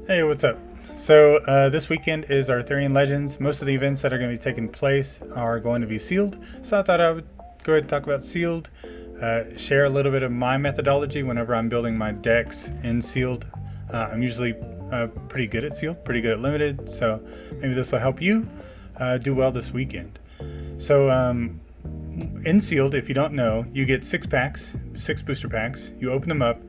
Hey, what's up? So this weekend is Arthurian Legends. Most of the events that are going to be taking place are going to be sealed. So I thought I would go ahead and talk about sealed, share a little bit of my methodology whenever I'm building my decks in sealed. I'm usually pretty good at sealed, pretty good at limited. So maybe this will help you do well this weekend. So in sealed, if you don't know, you get 6 packs, 6 booster packs. You open them up.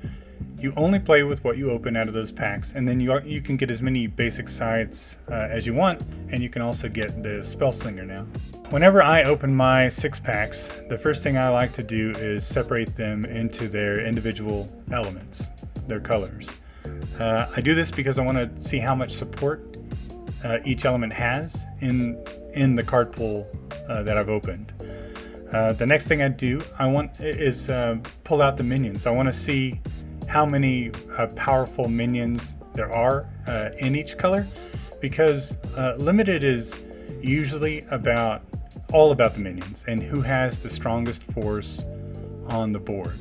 You only play with what you open out of those packs, and then you can get as many basic sides as you want, and you can also get the Spell Slinger now. Whenever I open my 6 packs, the first thing I like to do is separate them into their individual elements, their colors. I do this because I want to see how much support each element has in the card pool that I've opened. The next thing I do is pull out the minions. I want to see how many powerful minions there are in each color, because limited is usually all about the minions and who has the strongest force on the board.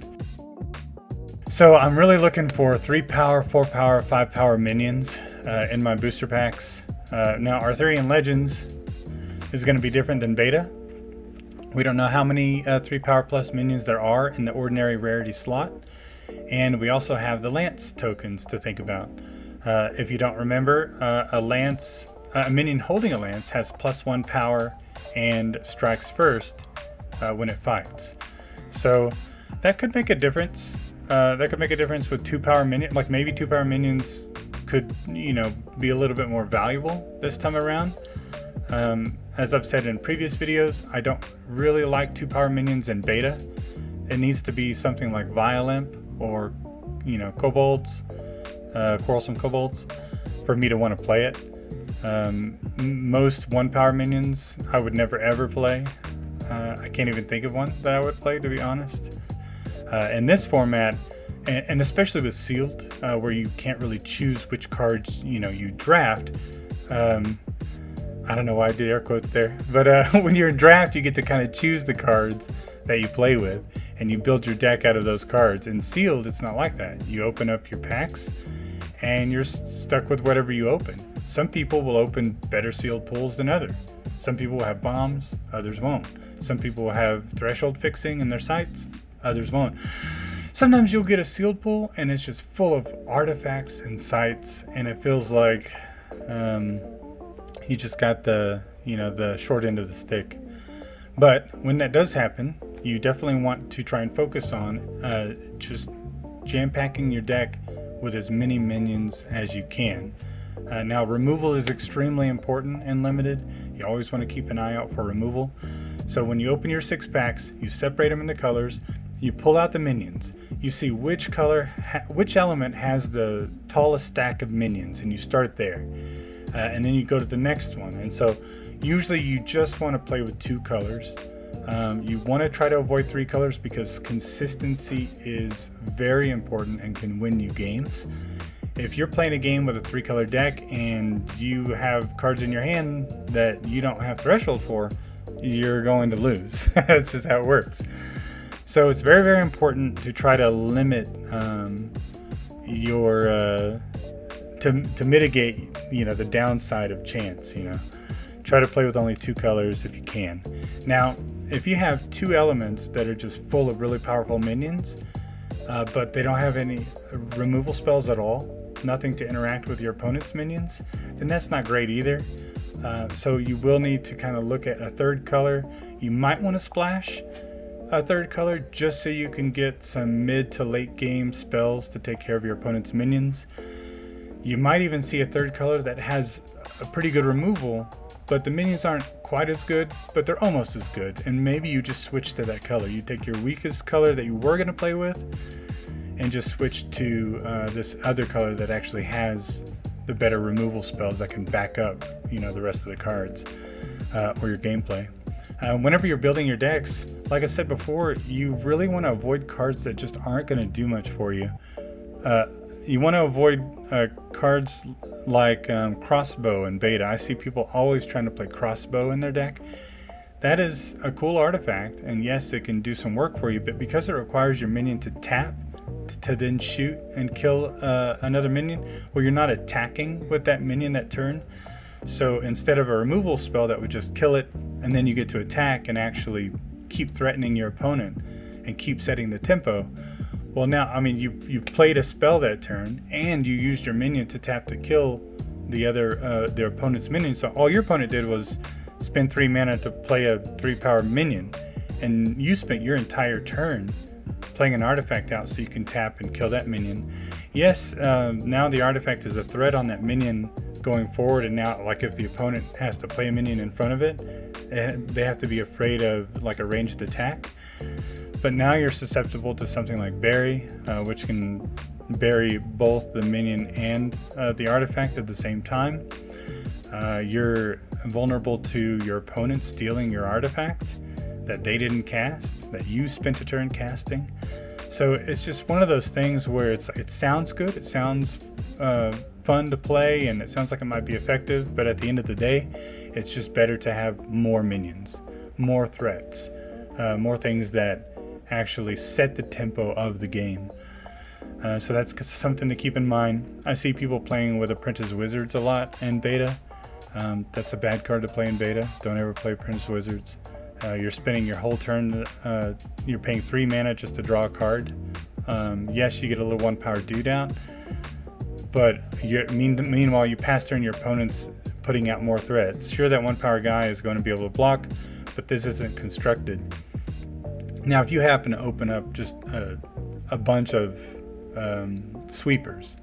So I'm really looking for 3 power, 4 power, 5 power minions in my booster packs. Now Arthurian Legends is going to be different than beta. We don't know how many 3 power plus minions there are in the ordinary rarity slot. And we also have the lance tokens to think about. If you don't remember, a minion holding a lance has +1 power and strikes first when it fights. So that could make a difference. That could make a difference with 2 power minions. Like maybe 2 power minions could, be a little bit more valuable this time around. As I've said in previous videos, I don't really like 2 power minions in beta. It needs to be something like Violimp or kobolds, quarrelsome kobolds, for me to want to play it. Most 1 power minions I would never ever play. I can't even think of one that I would play, to be honest. In this format, and especially with sealed, where you can't really choose which cards you draft. I don't know why I did air quotes there, but when you're in draft, you get to kind of choose the cards that you play with, and you build your deck out of those cards. In sealed, it's not like that. You open up your packs and you're stuck with whatever you open. Some people will open better sealed pools than others. Some people will have bombs, others won't. Some people will have threshold fixing in their sites, others won't. Sometimes you'll get a sealed pool and it's just full of artifacts and sites, and it feels like you just got the short end of the stick. But when that does happen, you definitely want to try and focus on just jam-packing your deck with as many minions as you can. Now, removal is extremely important in limited. You always want to keep an eye out for removal. So when you open your 6 packs, you separate them into colors, you pull out the minions, you see which element has the tallest stack of minions, and you start there. And then you go to the next one. And so usually you just want to play with 2 colors. You want to try to avoid 3 colors because consistency is very important and can win you games. If you're playing a game with a 3-color deck and you have cards in your hand that you don't have threshold for, you're going to lose. That's just how it works. So it's very, very important to try to limit to mitigate the downside of chance. Try to play with only 2 colors if you can. Now, if you have 2 elements that are just full of really powerful minions, but they don't have any removal spells at all, nothing to interact with your opponent's minions, then that's not great either. So you will need to kind of look at a 3rd color. You might want to splash a 3rd color just so you can get some mid to late game spells to take care of your opponent's minions. You might even see a 3rd color that has a pretty good removal, but the minions aren't quite as good, but they're almost as good. And maybe you just switch to that color. You take your weakest color that you were going to play with and just switch to this other color that actually has the better removal spells that can back up the rest of the cards or your gameplay. Whenever you're building your decks, like I said before, you really want to avoid cards that just aren't going to do much for you. You want to avoid cards like crossbow and beta. I see people always trying to play crossbow in their deck. That is a cool artifact, and yes, it can do some work for you, but because it requires your minion to tap to then shoot and kill another minion. Well, you're not attacking with that minion that turn. So instead of a removal spell that would just kill it, and then you get to attack and actually keep threatening your opponent and keep setting the tempo. Well, now, I mean, you played a spell that turn, and you used your minion to tap to kill their opponent's minion. So all your opponent did was spend 3 mana to play a 3-power minion, and you spent your entire turn playing an artifact out so you can tap and kill that minion. Yes, now the artifact is a threat on that minion going forward, and now, like, if the opponent has to play a minion in front of it, they have to be afraid of like a ranged attack. But now you're susceptible to something like Bury, which can bury both the minion and the artifact at the same time. You're vulnerable to your opponent stealing your artifact that they didn't cast, that you spent a turn casting. So it's just one of those things where it sounds good, it sounds fun to play, and it sounds like it might be effective, but at the end of the day, it's just better to have more minions, more threats, more things that actually set the tempo of the game. So that's something to keep in mind. I see people playing with Apprentice Wizards a lot in beta. That's a bad card to play in beta. Don't ever play Apprentice Wizards. You're spending your whole turn, you're paying 3 mana just to draw a card. Yes, you get a little 1-power dude out, but meanwhile you pass turn your opponent's putting out more threats. Sure, that 1-power guy is going to be able to block, but this isn't constructed. Now, if you happen to open up just a bunch of sweepers,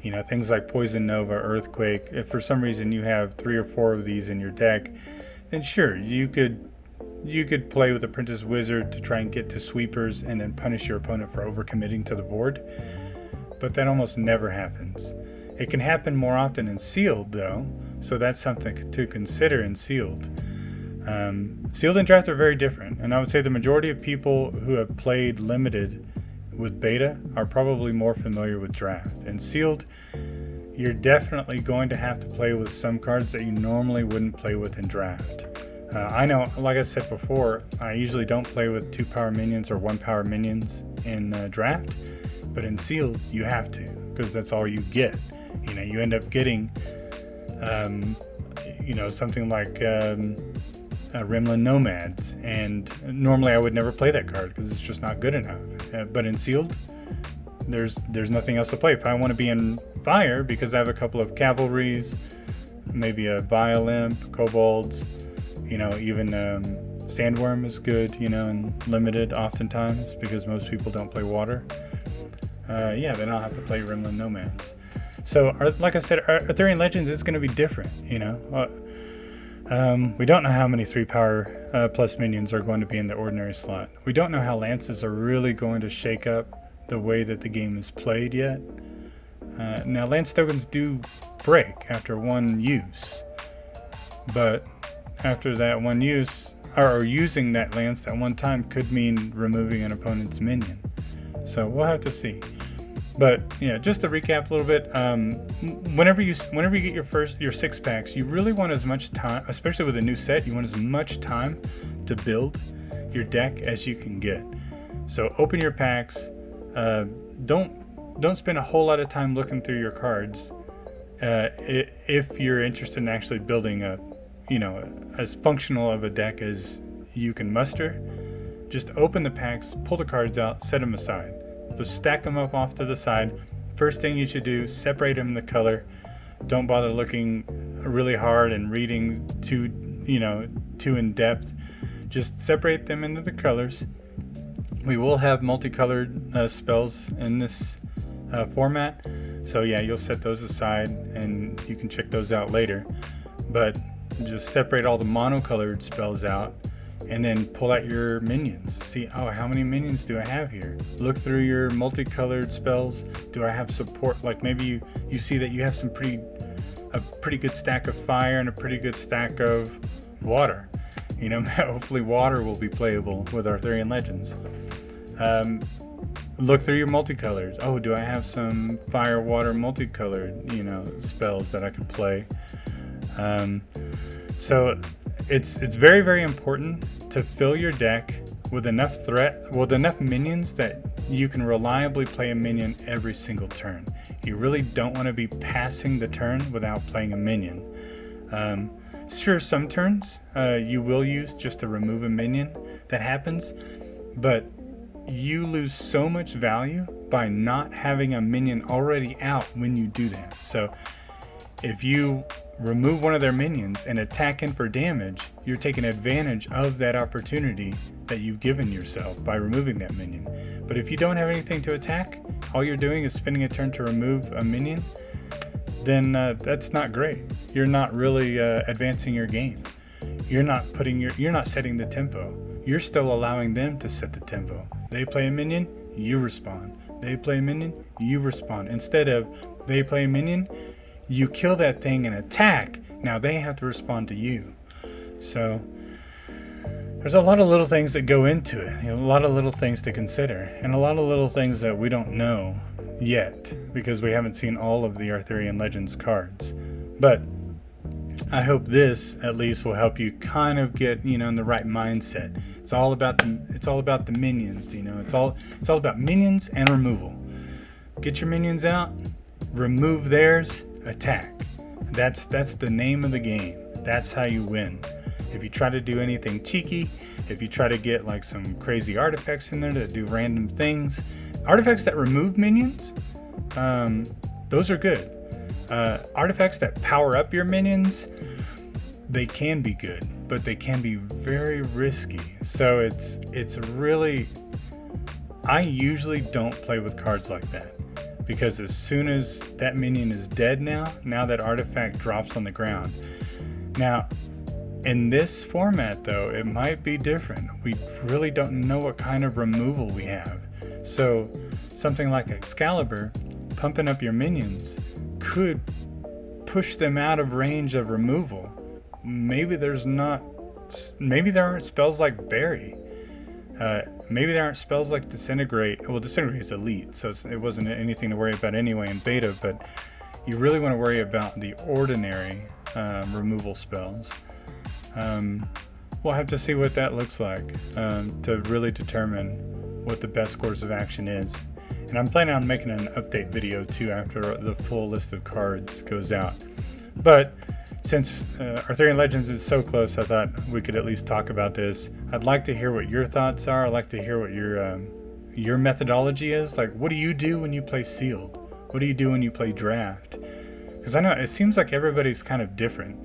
you know, things like Poison Nova, Earthquake, if for some reason you have 3 or 4 of these in your deck, then sure, you could play with Apprentice Wizard to try and get to sweepers and then punish your opponent for overcommitting to the board. But that almost never happens. It can happen more often in Sealed, though, so that's something to consider in Sealed. Sealed and Draft are very different, and I would say the majority of people who have played Limited with Beta are probably more familiar with Draft. And Sealed, you're definitely going to have to play with some cards that you normally wouldn't play with in Draft. I know, like I said before, I usually don't play with 2-power minions or 1-power minions in Draft, but in Sealed you have to, because that's all you get. You know, you end up getting, something like Rimland Nomads, and normally I would never play that card because it's just not good enough. But in Sealed, there's nothing else to play. If I want to be in Fire because I have a couple of Cavalries, maybe a Violimp, Kobolds, you know, even Sandworm is good, you know, and Limited oftentimes because most people don't play Water. Then I'll have to play Rimland Nomads. So, like I said, Arthurian Legends is going to be different, you know. We don't know how many 3-power plus minions are going to be in the ordinary slot. We don't know how lances are really going to shake up the way that the game is played yet. Now, lance tokens do break after one use, but after that one use, or using that lance that one time could mean removing an opponent's minion. So we'll have to see. But yeah, just to recap a little bit, whenever you get your 6 packs, you really want as much time, especially with a new set, you want as much time to build your deck as you can get. So open your packs. Don't spend a whole lot of time looking through your cards if you're interested in actually building as functional of a deck as you can muster. Just open the packs, pull the cards out, set them aside. Just stack them up off to the side. First thing you should do, separate them in the color. Don't bother looking really hard and reading too in depth. Just separate them into the colors. We will have multicolored spells in this format. So yeah, you'll set those aside and you can check those out later. But just separate all the monocolored spells out and then pull out your minions. See, how many minions do I have here? Look through your multicolored spells. Do I have support? Like maybe you see that you have a pretty good stack of fire and a pretty good stack of water. You know, hopefully water will be playable with Arthurian Legends. Look through your multicolors. Oh, do I have some fire, water, multicolored, spells that I could play? So it's very, very important to fill your deck with enough minions that you can reliably play a minion every single turn. You really don't want to be passing the turn without playing a minion. Sure, some turns you will use just to remove a minion. That happens, but you lose so much value by not having a minion already out when you do that. So if you remove one of their minions and attack in for damage, you're taking advantage of that opportunity that you've given yourself by removing that minion. But if you don't have anything to attack, all you're doing is spending a turn to remove a minion, then that's not great. You're not really advancing your game. You're not setting the tempo. You're still allowing them to set the tempo. They play a minion, you respond. They play a minion, you respond. Instead of they play a minion, you kill that thing and attack. Now they have to respond to you. So there's a lot of little things that go into it. A lot of little things to consider, and a lot of little things that we don't know yet because we haven't seen all of the Arthurian Legends cards. But I hope this at least will help you kind of get, in the right mindset. It's all about the minions, It's all about minions and removal. Get your minions out, remove theirs, attack. That's the name of the game. That's how you win. If you try to do anything cheeky, if you try to get like some crazy artifacts in there that do random things, artifacts that remove minions, those are good. Artifacts that power up your minions, they can be good, but they can be very risky. So it's really, I usually don't play with cards like that, because as soon as that minion is dead now that artifact drops on the ground. Now, in this format though, it might be different. We really don't know what kind of removal we have. So something like Excalibur, pumping up your minions, could push them out of range of removal. Maybe there aren't spells like Bury. Maybe there aren't spells like Disintegrate. Well, Disintegrate is elite, so it wasn't anything to worry about anyway in beta, but you really want to worry about the ordinary removal spells. We'll have to see what that looks like to really determine what the best course of action is. And I'm planning on making an update video too after the full list of cards goes out. But since Arthurian Legends is so close, I thought we could at least talk about this. I'd like to hear what your thoughts are. I'd like to hear what your methodology is. Like, what do you do when you play sealed? What do you do when you play draft? Because I know it seems like everybody's kind of different.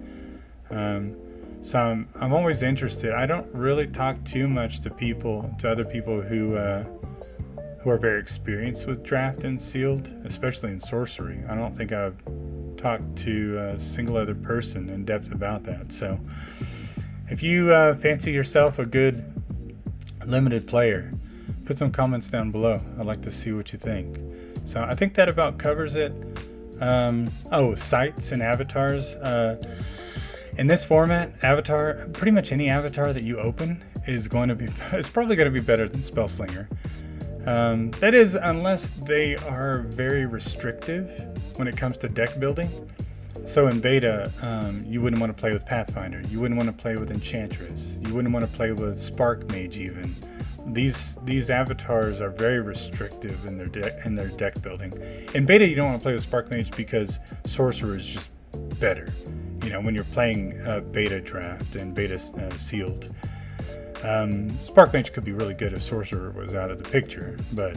So I'm always interested. I don't really talk too much to other people who are very experienced with draft and sealed, especially in sorcery. I don't think I've talked to a single other person in depth about that. So if you fancy yourself a good limited player, put some comments down below. I'd like to see what you think. So I think that about covers it. Sites and avatars. In this format, pretty much any avatar that you open is probably going to be better than Spellslinger. That is, unless they are very restrictive when it comes to deck building. So in beta, you wouldn't want to play with Pathfinder. You wouldn't want to play with Enchantress. You wouldn't want to play with Spark Mage even. These avatars are very restrictive in their deck building. In beta, you don't want to play with Spark Mage because Sorcerer is just better. When you're playing beta draft and beta sealed. Spark Mage could be really good if Sorcerer was out of the picture, but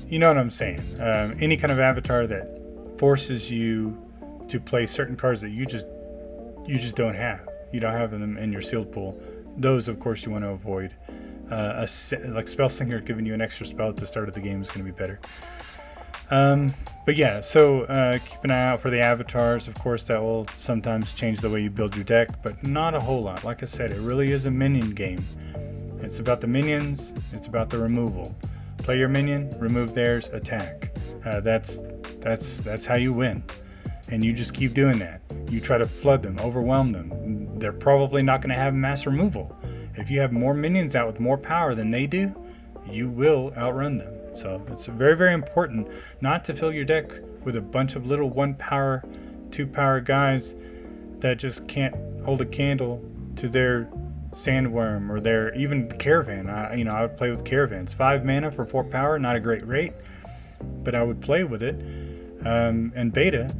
you know what I'm saying. Any kind of avatar that forces you to play certain cards that you just don't have. You don't have them in your sealed pool. Those, of course, you want to avoid. Like Spellslinger giving you an extra spell at the start of the game is going to be better. But yeah, so keep an eye out for the avatars. Of course, that will sometimes change the way you build your deck, but not a whole lot. Like I said, it really is a minion game. It's about the minions. It's about the removal. Play your minion, remove theirs, attack. That's how you win. And you just keep doing that. You try to flood them, overwhelm them. They're probably not going to have mass removal. If you have more minions out with more power than they do, you will outrun them. So it's very, very important not to fill your deck with a bunch of little 1 power, 2 power guys that just can't hold a candle to their Sandworm, or their even Caravan. I would play with Caravans. 5 mana for 4 power, not a great rate, but I would play with it. And Beta,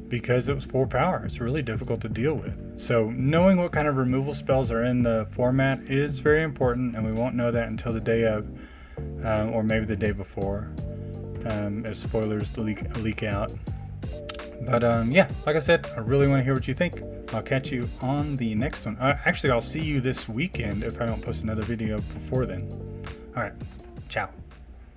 because it was 4 power, it's really difficult to deal with. So knowing what kind of removal spells are in the format is very important, and we won't know that until the day of, or maybe the day before, if spoilers leak out. But yeah, like I said, I really want to hear what you think. I'll catch you on the next one. Actually, I'll see you this weekend if I don't post another video before then. All right, ciao.